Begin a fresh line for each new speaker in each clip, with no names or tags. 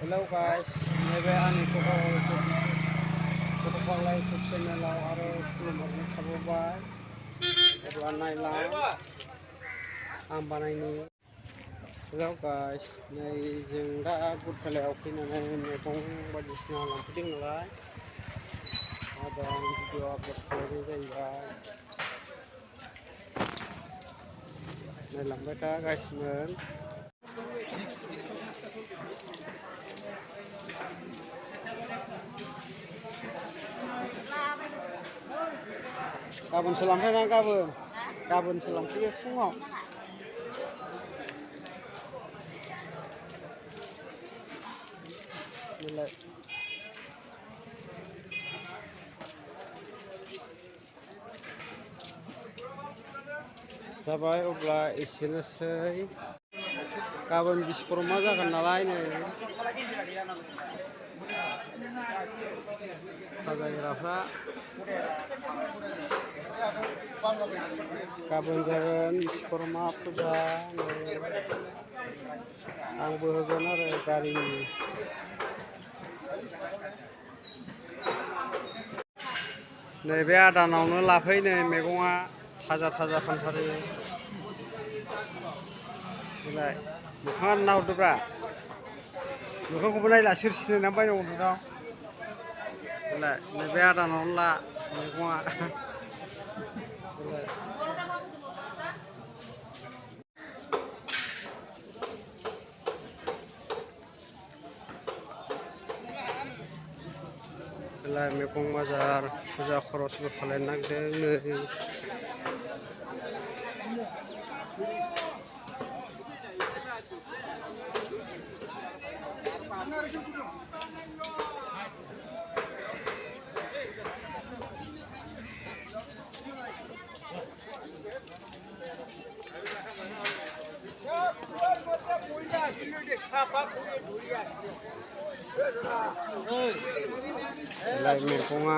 hello guys नैबे आंनि गथ'फोरलाय YouTube चेनेलाव आरो खुलुमहरनो खाबुबाय अब्ला नायलां आं बानायनि हेलौ गाइस नै जों दा गुरथालायाव फैनानै मैगं बायदिसिना लांफैदों नालाय दा आं भिडिअ आपल'ड खालामनाय जाहैबाय नायलांबाय था गाइसमोन गाबोनसो लांफैना गाबोनसो लांफैयो फुङाव नैलाय जाबाय अब्ला एसेनोसै गाबोन बिश्वकर्मा जागोन नालाय नै साजायग्राफ्रा गाबोन जागोन बिश्वकर्मा फुजा आंबो होगोन आरो गारिनि नैबे आदानावनो लाफै नै मैगङा थाजा फानथारो बेलाय मोखाङा नाहरदोब्रा मोखांखौबो नायला सोर सिनायनानै बायनांगौ नोंनाव बेलाय नैबे आदानावनो ला मैगङा बेलाय मैगं बाजार फुजा खरसबो खालायनो नागिरदों नै बेलाय मैगङा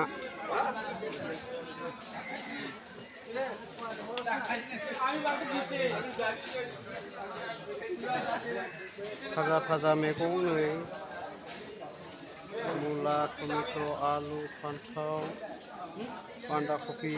थाजा मैगं नै मुला टमेट' आलु फान्थाव बान्दा कफि